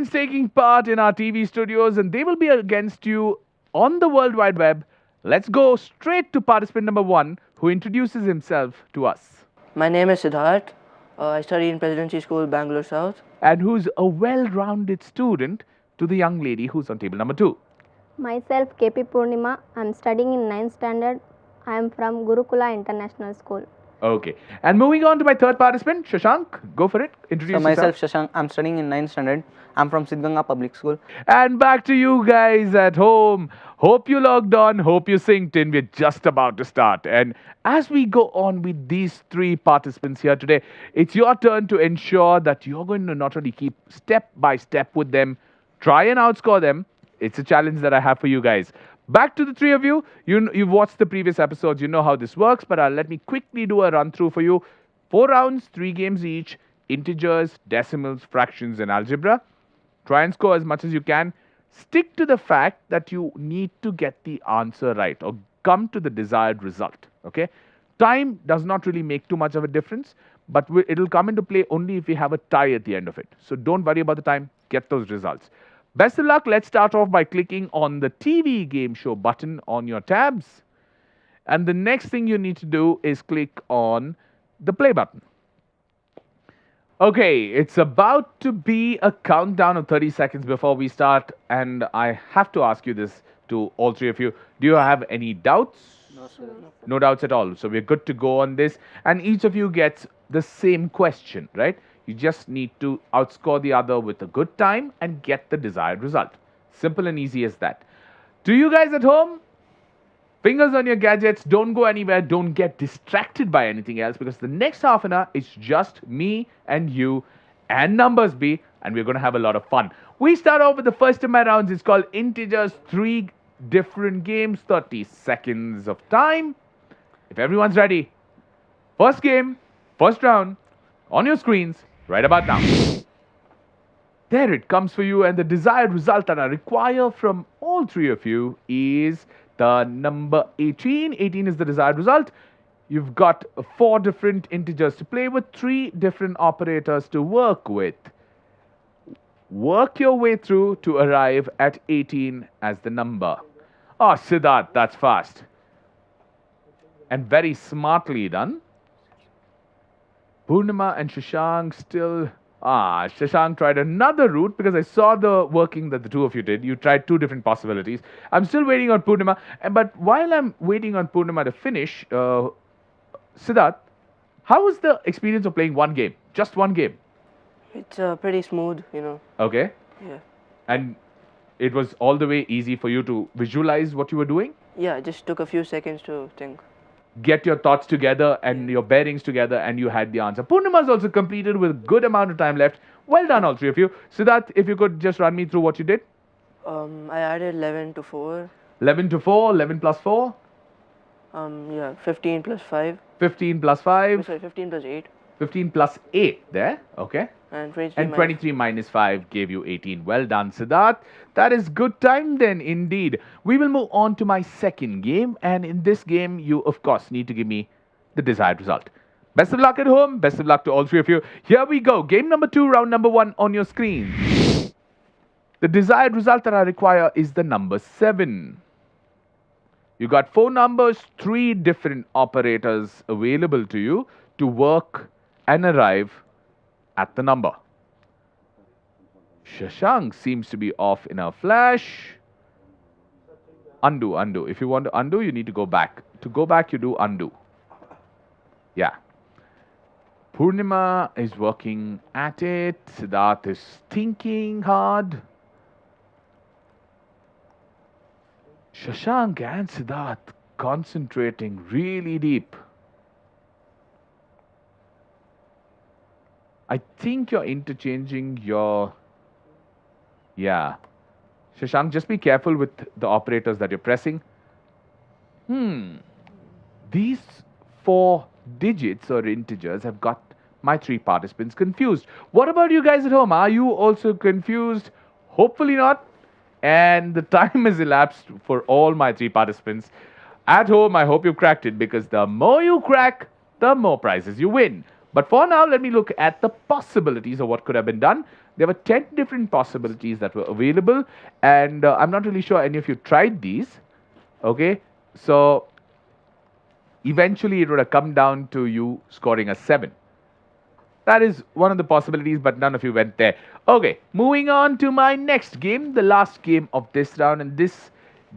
participants taking part in our TV studios, and they will be against you on the World Wide Web. Let's go straight to participant number one, who introduces himself to us. My name is Siddharth. I study in Presidency School, Bangalore South. And who's a well rounded student to the young lady who's on table number two. Myself KP Purnima. I am studying in 9th standard. I am from Gurukula International School. Okay. And moving on to my third participant, Shashank. Go for it. Introduce yourself. Myself Shashank. I'm studying in 9th standard. I'm from Sidganga Public School. And back to you guys at home. Hope you logged on. Hope you synced in. We're just about to start. And as we go on with these three participants here today, it's your turn to ensure that you're going to not only keep step by step with them, try and outscore them. It's a challenge that I have for you guys. Back to the three of you. You've watched the previous episodes. You know how this works, but let me quickly do a run through for you. 4 rounds, 3 games each. Integers, decimals, fractions, and algebra. Try and score as much as you can. Stick to the fact that you need to get the answer right or come to the desired result. Okay? Time does not really make too much of a difference, but it'll come into play only if we have a tie at the end of it. So don't worry about the time. Get those results. Best of luck. Let's start off by clicking on the TV game show button on your tabs. And the next thing you need to do is click on the play button. Okay, it's about to be a countdown of 30 seconds before we start. And I have to ask you this to all three of you. Do you have any doubts? No, sir. No doubts at all. So we're good to go on this. And each of you gets the same question, right? You just need to outscore the other with a good time and get the desired result. Simple and easy as that. To you guys at home, fingers on your gadgets. Don't go anywhere. Don't get distracted by anything else, because the next half an hour is just me and you and Numbers Bee, and we're going to have a lot of fun. We start off with the first of my rounds. It's called Integers. 3 different games, 30 seconds of time. If everyone's ready, first game, first round, on your screens, right about now. There it comes for you, and the desired result that I require from all three of you is the number 18. 18 is the desired result. You've got 4 different integers to play with, 3 different operators to work with. Work your way through to arrive at 18 as the number. Oh, Siddharth, that's fast. And very smartly done. Purnima and Shashank still... Shashank tried another route because I saw the working that the two of you did. You tried 2 different possibilities. I'm still waiting on Purnima. But while I'm waiting on Purnima to finish, Siddharth, how was the experience of playing one game? Just one game? It's pretty smooth, you know. Okay. Yeah. And it was all the way easy for you to visualize what you were doing? Yeah, it just took a few seconds to think. Get your thoughts together and your bearings together, and you had the answer. Purnima's also completed with a good amount of time left. Well done, all three of you. Siddharth, if you could just run me through what you did. I added 11 to 4. 11 to 4, 11 plus 4. 15 plus 5. 15 plus 5. Sorry, 15 plus 8. 15 plus 8 there. Okay. And 23 And 23 minus 5 gave you 18. Well done, Siddharth. That is good time then, indeed. We will move on to my second game. And in this game, you, of course, need to give me the desired result. Best of luck at home. Best of luck to all three of you. Here we go. Game number 2, round number 1 on your screen. The desired result that I require is the number 7. You got 4 numbers, 3 different operators available to you to work and arrive at the number. Shashank seems to be off in a flash. Undo. If you want to undo, you need to go back. To go back, you do undo. Yeah. Purnima is working at it. Siddharth is thinking hard. Shashank and Siddharth concentrating really deep. I think you're interchanging your... Yeah. Shashank, just be careful with the operators that you're pressing. These 4 digits or integers have got my 3 participants confused. What about you guys at home? Are you also confused? Hopefully not. And the time has elapsed for all my 3 participants. At home, I hope you cracked it, because the more you crack, the more prizes you win. But for now, let me look at the possibilities of what could have been done. There were 10 different possibilities that were available, and I'm not really sure any of you tried these. Okay, so eventually it would have come down to you scoring a 7. That is one of the possibilities, but none of you went there. Okay, moving on to my next game, the last game of this round, and this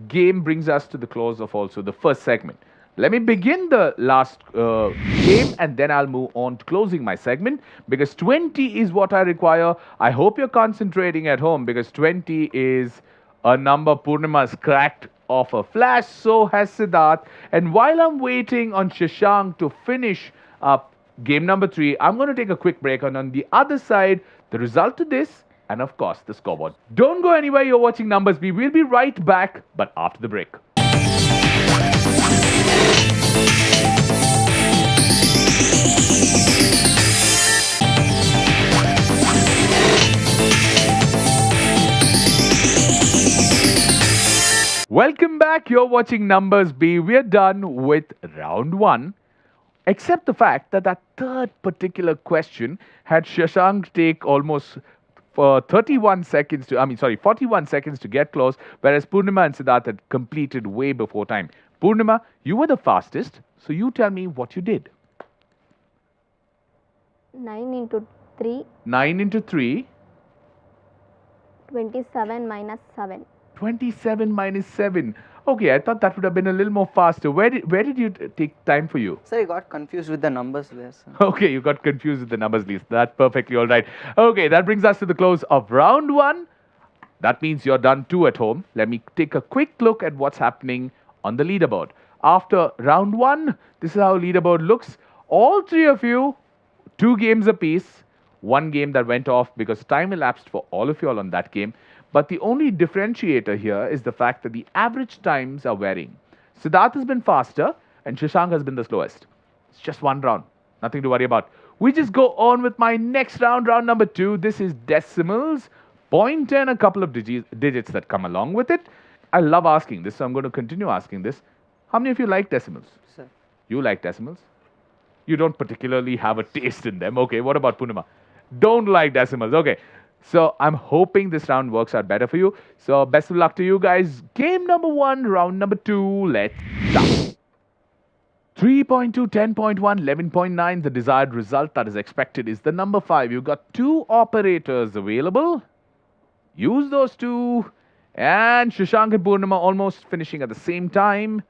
game brings us to the close of also the first segment. Let me begin the last game, and then I'll move on to closing my segment, because 20 is what I require. I hope you're concentrating at home, because 20 is a number Purnima's cracked off a flash, so has Siddharth. And while I'm waiting on Shashank to finish up game number 3, I'm going to take a quick break, and on the other side, the result to this, and of course, the scoreboard. Don't go anywhere, you're watching Numbers B. We'll be right back, but after the break. Welcome back, you're watching Numbers B. We're done with round 1. Except the fact that that third particular question had Shashank take almost 41 seconds to, 41 seconds to get close, whereas Purnima and Siddharth had completed way before time. Purnima, you were the fastest, so you tell me what you did. 9 into 3, 9 into 3, 27 minus 7. 27 minus 7. Okay, I thought that would have been a little more faster. Where did you take time for you? Sir, I got confused with the numbers there, sir. Okay, you got confused with the numbers list. That's perfectly all right. Okay, that brings us to the close of round 1. That means you're done 2 at home. Let me take a quick look at what's happening on the leaderboard. After round 1, this is how leaderboard looks. All 3 of you, 2 games apiece. 1 game that went off because time elapsed for all of you all on that game. But the only differentiator here is the fact that the average times are varying. Siddharth has been faster and Shashank has been the slowest. It's just 1 round. Nothing to worry about. We just go on with my next round, round number 2. This is decimals, point and a couple of digits that come along with it. I love asking this, so I'm going to continue asking this. How many of you like decimals? Sir. You like decimals? You don't particularly have a taste in them. Okay, what about Purnima? Don't like decimals. Okay. So I'm hoping this round works out better for you. So best of luck to you guys. Game number 1, round number 2. Let's start. 3.2, 10.1, 11.9. The desired result that is expected is the number 5. You've got 2 operators available. Use those 2. And Shashank and Purnima almost finishing at the same time.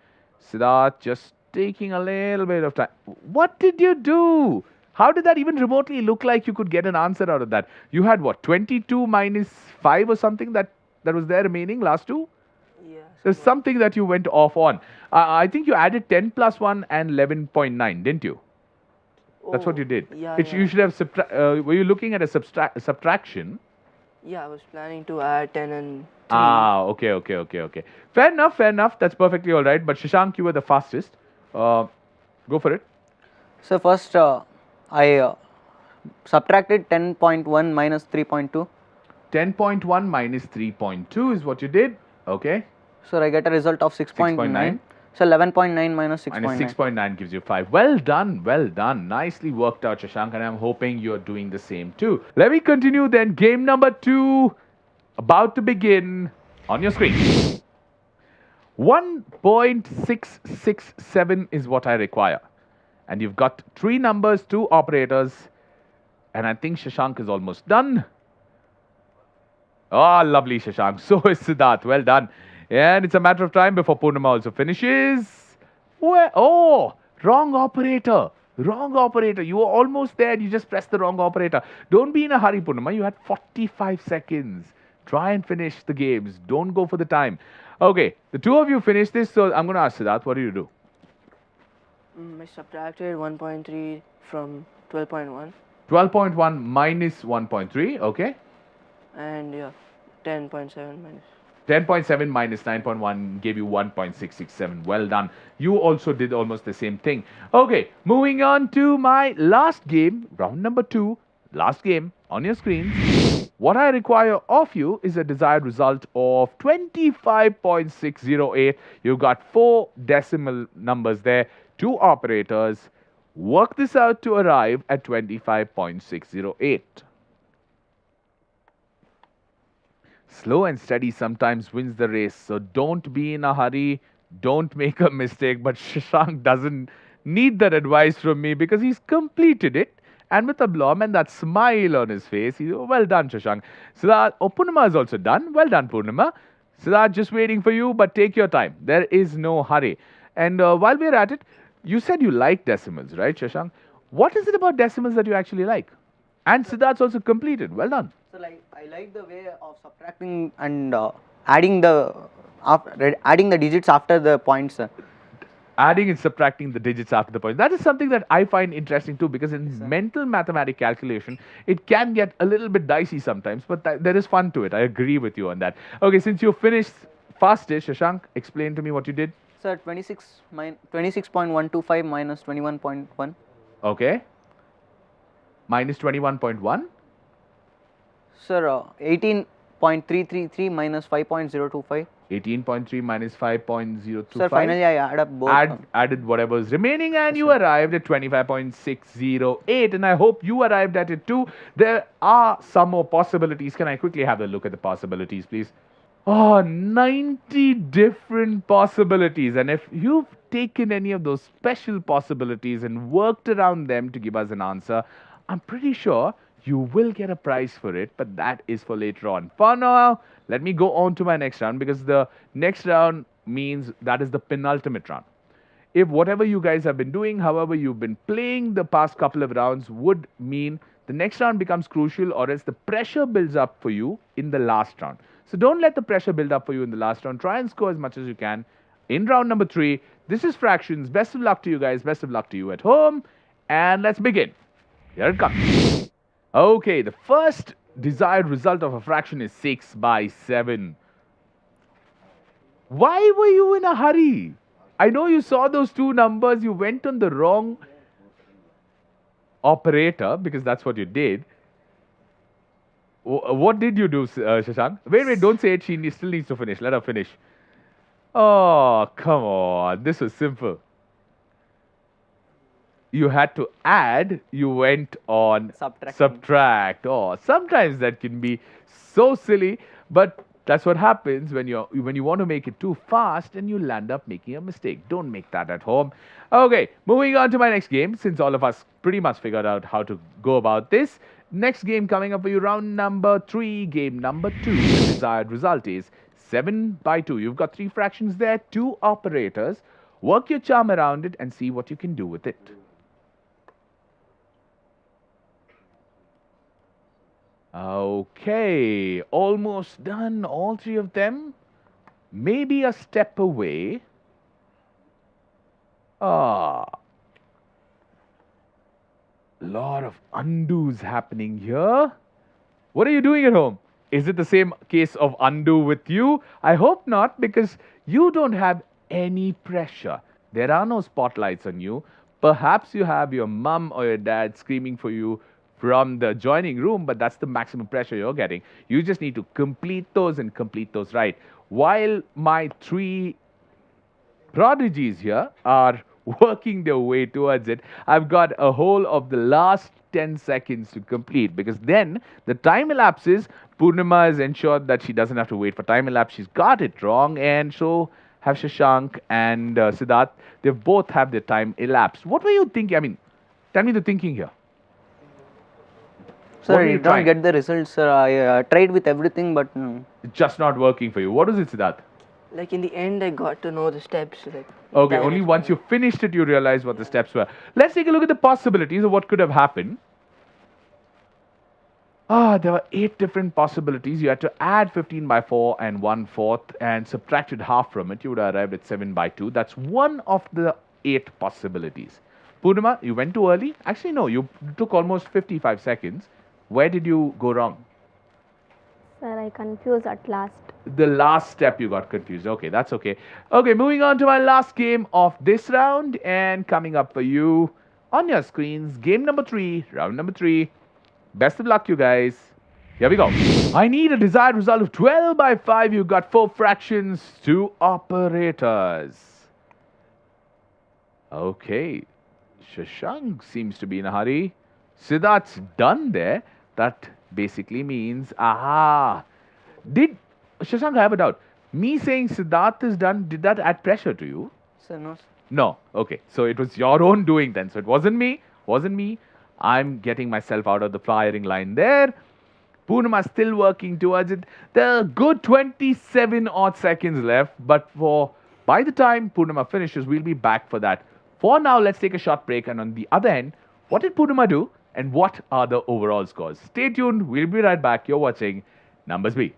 Siddharth just taking a little bit of time. What did you do? How did that even remotely look like you could get an answer out of that? You had what, 22 minus 5 or something that was there remaining, last 2? Yeah. There's something that you went off on. I think you added 10 plus 1 and 11.9, didn't you? That's what you did. Yeah, You should have were you looking at a subtraction? Yeah, I was planning to add 10 and 3. Okay. Fair enough. That's perfectly all right. But Shashank, you were the fastest. Go for it. So first I subtracted 10.1 minus 3.2. 10.1 minus 3.2 is what you did. Okay. So I get a result of 6.9. So 11.9 minus 6.9. Minus 6.9 gives you 5. Well done. Nicely worked out, Shashank, and I'm hoping you're doing the same too. Let me continue then. Game number 2 about to begin on your screen. 1.667 is what I require. And you've got 3 numbers, 2 operators, and I think Shashank is almost done. Oh, lovely, Shashank. So is Siddharth. Well done. And it's a matter of time before Purnima also finishes. Oh, wrong operator. You were almost there. You just pressed the wrong operator. Don't be in a hurry, Purnima. You had 45 seconds. Try and finish the games. Don't go for the time. Okay, the 2 of you finished this, so I'm going to ask Siddharth, what do you do? I subtracted 1.3 from 12.1. 12.1 minus 1.3, okay. And yeah, 10.7 minus. 10.7 minus 9.1 gave you 1.667. Well done. You also did almost the same thing. Okay, moving on to my last game, round number 2. Last game on your screen. What I require of you is a desired result of 25.608. You've got 4 decimal numbers there, 2 operators. Work this out to arrive at 25.608. Slow and steady sometimes wins the race. So don't be in a hurry. Don't make a mistake. But Shashank doesn't need that advice from me because he's completed it. And with a blom and that smile on his face, he's well done, Shashank. Siddharth, oh, Purnima is also done. Well done, Purnima. Siddharth, just waiting for you, but take your time. There is no hurry. And while we're at it, you said you like decimals, right, Shashank? What is it about decimals that you actually like? And Siddharth's also completed. Well done. So like I like the way of subtracting and adding the digits after the points. Adding and subtracting the digits after the point. That is something that I find interesting too, because in mental mathematic calculation, it can get a little bit dicey sometimes, but there is fun to it. I agree with you on that. Okay, since you finished fastest, Shashank, explain to me what you did. Sir, 26.125 minus 21.1. Okay. Minus 21.1. Sir, 18.333 minus 5.025. 18.3 minus 5.025. Sir, finally I add up both. Added whatever is remaining, and you arrived at 25.608, and I hope you arrived at it too. There are some more possibilities. Can I quickly have a look at the possibilities, please? Oh, 90 different possibilities. And if you've taken any of those special possibilities and worked around them to give us an answer, I'm pretty sure you will get a prize for it, but that is for later on. For now, let me go on to my next round, because the next round means that is the penultimate round. If whatever you guys have been doing, however you've been playing the past couple of rounds, would mean the next round becomes crucial, or else the pressure builds up for you in the last round. So don't let the pressure build up for you in the last round. Try and score as much as you can in round number 3. This is fractions. Best of luck to you guys. Best of luck to you at home. And let's begin. Here it comes. Okay, the first desired result of a fraction is 6/7. Why were you in a hurry? I know you saw those two numbers. You went on the wrong operator, because that's what you did. What did you do, Shashank? Wait, don't say it. She still needs to finish. Let her finish. Oh, come on. This was simple. You had to add, you went on subtract. Oh, sometimes that can be so silly, but that's what happens when you want to make it too fast and you land up making a mistake. Don't make that at home. Okay, moving on to my next game, since all of us pretty much figured out how to go about this. Next game coming up for you, round number 3, game number 2. The desired result is 7/2. You've got 3 fractions there, 2 operators. Work your charm around it and see what you can do with it. Okay, almost done, all 3 of them. Maybe a step away. Lot of undos happening here. What are you doing at home? Is it the same case of undo with you? I hope not, because you don't have any pressure. There are no spotlights on you. Perhaps you have your mum or your dad screaming for you from the adjoining room, but that's the maximum pressure you're getting. You just need to complete those and complete those right. While my 3 prodigies here are working their way towards it, I've got a whole of the last 10 seconds to complete, because then the time elapses. Purnima has ensured that she doesn't have to wait for time elapse. She's got it wrong, and so have Shashank and Siddharth. They both have their time elapsed. What were you thinking? I mean, tell me the thinking here. Sir, I did not get the results, sir. I tried with everything, but no. It's just not working for you. What is it, Siddharth? Like in the end, I got to know the steps. Like Okay, only once you finished it, you realized what the steps were. Let's take a look at the possibilities of what could have happened. There were 8 different possibilities. You had to add 15/4 and 1/4 and subtracted half from it. You would have arrived at 7/2. That's one of the 8 possibilities. Purnima, you went too early? Actually, no, you took almost 55 seconds. Where did you go wrong? Sir, I confused at last. The last step you got confused. Okay, that's okay. Okay, moving on to my last game of this round, and coming up for you on your screens, game number 3, round number 3. Best of luck, you guys. Here we go. I need a desired result of 12/5. You've got 4 fractions, 2 operators. Okay. Shashank seems to be in a hurry. Siddharth's done there. That basically means, aha, Did Shashank, I have a doubt. Me saying Siddharth is done, did that add pressure to you? Sir, no, sir. No. Okay. So it was your own doing then. So it wasn't me. Wasn't me. I'm getting myself out of the firing line there. Purnima still working towards it. There are a good 27 odd seconds left. But by the time Purnima finishes, we'll be back for that. For now, let's take a short break. And on the other end, what did Purnima do? And what are the overall scores? Stay tuned. We'll be right back. You're watching Numbers B.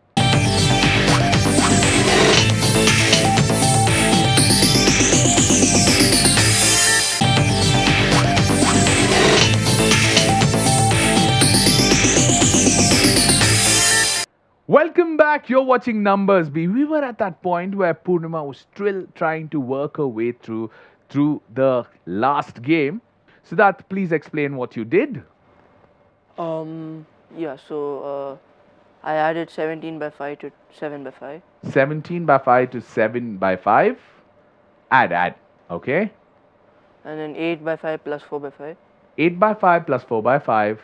Welcome back. You're watching Numbers B. We were at that point where Purnima was still trying to work her way through the last game. Siddharth, please explain what you did. Yeah, so I added 17 by 5 to 7 by 5. 17 by 5 to 7 by 5. Add. Okay. And then 8 by 5 plus 4 by 5. 8 by 5 plus 4 by 5.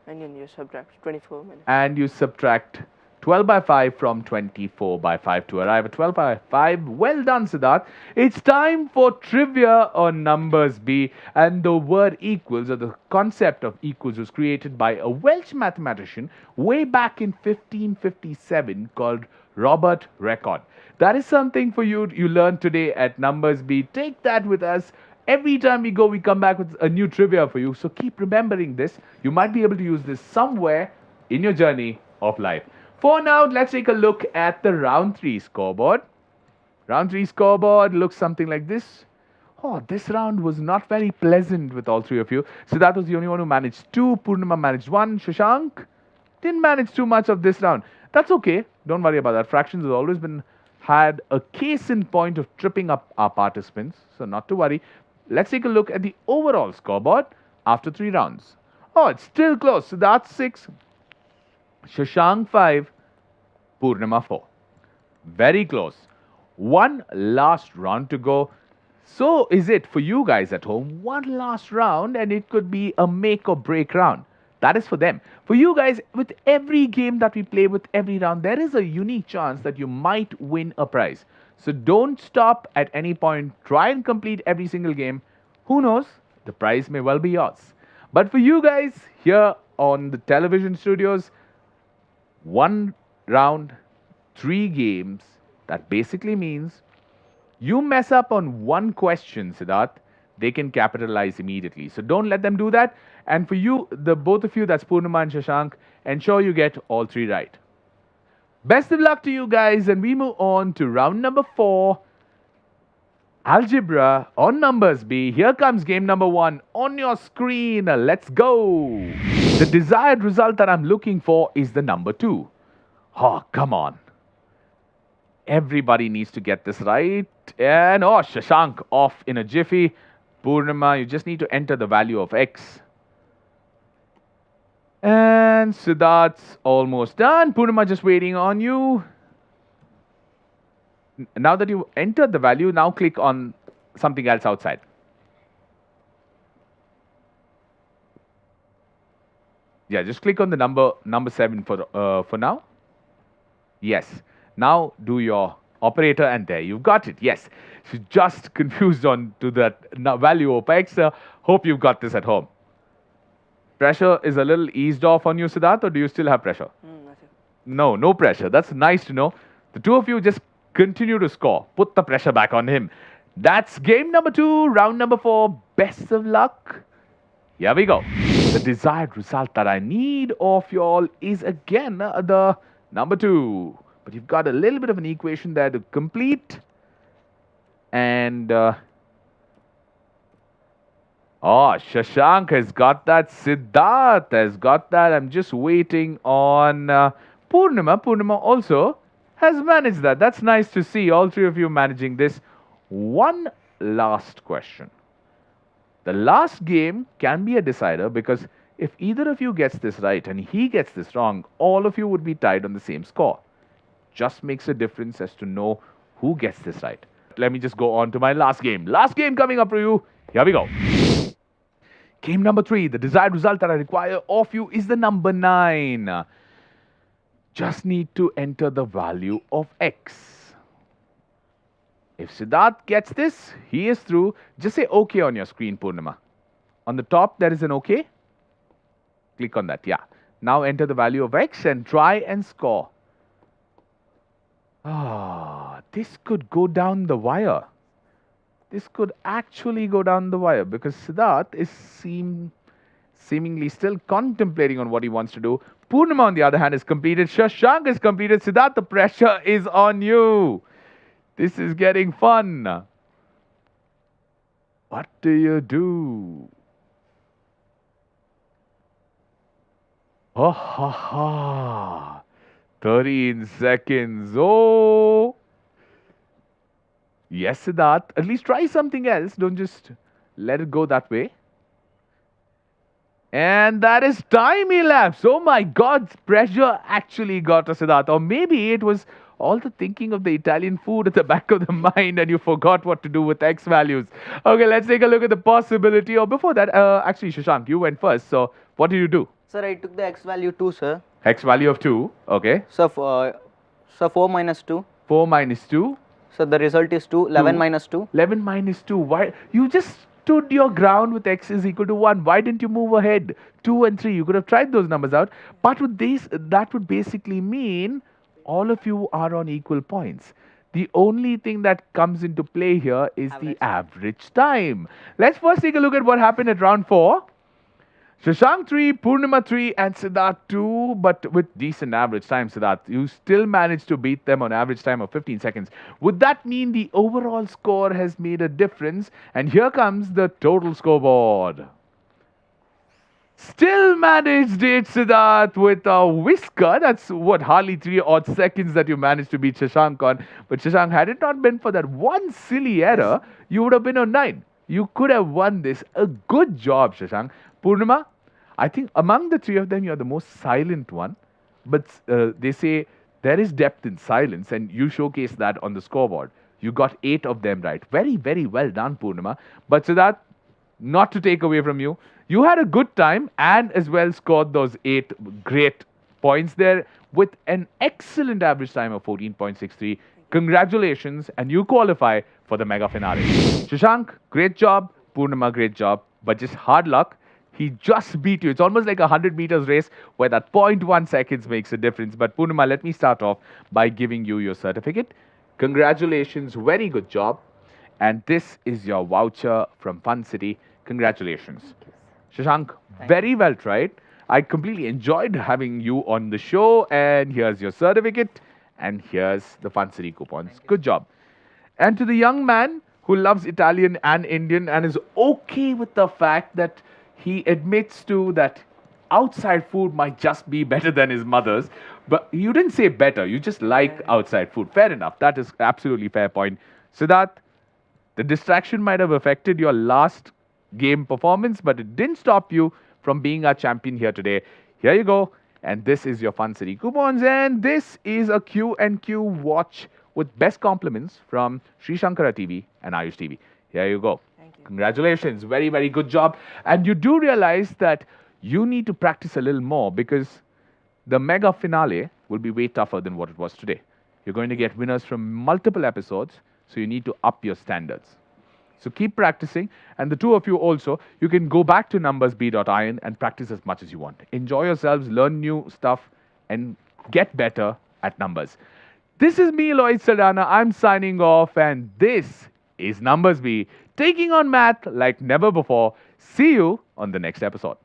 And then you subtract 24 minutes. And you subtract 12 by 5 from 24 by 5 to arrive at 12 by 5. Well done, Siddharth. It's time for trivia on Numbers B. And the word equals, or the concept of equals, was created by a Welsh mathematician way back in 1557 called Robert Record. That is something for you learn today at Numbers B. Take that with us. Every time we go, we come back with a new trivia for you. So keep remembering this. You might be able to use this somewhere in your journey of life. For now, let's take a look at the round 3 scoreboard. Round 3 scoreboard looks something like this. Oh, this round was not very pleasant with all three of you. So that was the only one who managed 2. Purnima managed 1. Shashank didn't manage too much of this round. That's okay. Don't worry about that. Fractions has always had a case in point of tripping up our participants. So not to worry. Let's take a look at the overall scoreboard after 3 rounds. Oh, it's still close. So that's 6. Shashank 5, Purnima 4. Very close. One last round to go. So is it for you guys at home. One last round and it could be a make or break round. That is for them. For you guys, with every game that we play, with every round, there is a unique chance that you might win a prize. So don't stop at any point. Try and complete every single game. Who knows? The prize may well be yours. But for you guys here on the television studios, 1 round, 3 games. That basically means you mess up on 1 question, Siddharth, they can capitalize immediately. So don't let them do that. And for you, both of you, that's Purnima and Shashank, ensure you get all 3 right. Best of luck to you guys, and we move on to round number 4. Algebra on Numbers B. Here comes game number 1 on your screen. Let's go. The desired result that I'm looking for is the number 2. Oh, come on. Everybody needs to get this right. And oh, Shashank off in a jiffy. Purnima, you just need to enter the value of x. And Siddharth's almost done. Purnima just waiting on you. Now that you've entered the value, now click on something else outside. Yeah, just click on the number 7 for now. Yes. Now do your operator and there you've got it. Yes. So just confused on to that value of x. Hope you've got this at home. Pressure is a little eased off on you, Siddharth, or do you still have pressure? Nothing. No pressure. That's nice to know. The two of you just continue to score. Put the pressure back on him. That's game number 2, round number 4. Best of luck. Here we go. The desired result that I need of y'all is again the number 2. But you've got a little bit of an equation there to complete. And Shashank has got that. Siddharth has got that. I'm just waiting on Purnima. Purnima also has managed that. That's nice to see all 3 of you managing this. One last question. The last game can be a decider because if either of you gets this right and he gets this wrong, all of you would be tied on the same score. Just makes a difference as to know who gets this right. Let me just go on to my last game. Last game coming up for you. Here we go. Game number 3. The desired result that I require of you is the number 9. Just need to enter the value of x. If Siddharth gets this, he is through. Just say OK on your screen, Purnima. On the top, there is an OK. Click on that, yeah. Now enter the value of x and try and score. Ah, this could go down the wire. This could actually go down the wire because Siddharth is seemingly still contemplating on what he wants to do. Purnima, on the other hand, is completed. Shashank is completed. Siddharth, the pressure is on you. This is getting fun. What do you do? Oh, ha, ha. 13 seconds. Oh. Yes, Siddharth. At least try something else. Don't just let it go that way. And that is time elapsed. Oh my God, pressure actually got to Siddharth. Or maybe it was all the thinking of the Italian food at the back of the mind and you forgot what to do with X values. Okay, let's take a look at the possibility. Or before that, actually, Shashank, you went first. So what did you do? Sir, I took the x value 2, sir. X value of 2. Okay. So, 4 minus 2. 4 minus 2. So the result is 2. 11 minus 2. 11 minus 2. Why? You just stood your ground with x is equal to 1. Why didn't you move ahead? 2 and 3. You could have tried those numbers out. But with this, that would basically mean all of you are on equal points. The only thing that comes into play here is the average time. Let's first take a look at what happened at round 4. Shashank 3, Purnima 3 and Siddharth 2, but with decent average time, Siddharth. You still managed to beat them on average time of 15 seconds. Would that mean the overall score has made a difference? And here comes the total scoreboard. Still managed it, Siddharth, with a whisker. That's what, hardly 3 odd seconds that you managed to beat Shashank on. But Shashank, had it not been for that one silly error, you would have been on 9. You could have won this. A good job, Shashank. Purnima, I think among the 3 of them, you're the most silent one. But they say there is depth in silence, and you showcase that on the scoreboard. You got 8 of them right. Very, very well done, Purnima. But Siddharth, not to take away from you, you had a good time and as well scored those 8 great points there with an excellent average time of 14.63. Congratulations, and you qualify for the mega finale. Shashank, great job. Purnima, great job. But just hard luck. He just beat you. It's almost like a 100 meters race where that 0.1 seconds makes a difference. But Purnima, let me start off by giving you your certificate. Congratulations. Very good job. And this is your voucher from Fun City. Congratulations. Shashank, very well tried. I completely enjoyed having you on the show. And here's your certificate. And here's the Fun City coupons. Good job. And to the young man who loves Italian and Indian and is okay with the fact that he admits to that outside food might just be better than his mother's. But you didn't say better. You just like outside food. Fair enough. That is absolutely fair point. Siddharth, the distraction might have affected your last game performance, but it didn't stop you from being our champion here today. Here you go. And this is your Fun City coupons. And this is a Q&Q watch with best compliments from Sri Shankara TV and Ayush TV. Here you go. Thank you. Congratulations. Very, very good job. And you do realize that you need to practice a little more because the mega finale will be way tougher than what it was today. You're going to get winners from multiple episodes, so you need to up your standards. So keep practicing. And the 2 of you also, you can go back to numbersb.in and practice as much as you want. Enjoy yourselves, learn new stuff, and get better at numbers. This is me, Lloyd Saldana. I'm signing off, and this is Numbers B, taking on math like never before. See you on the next episode.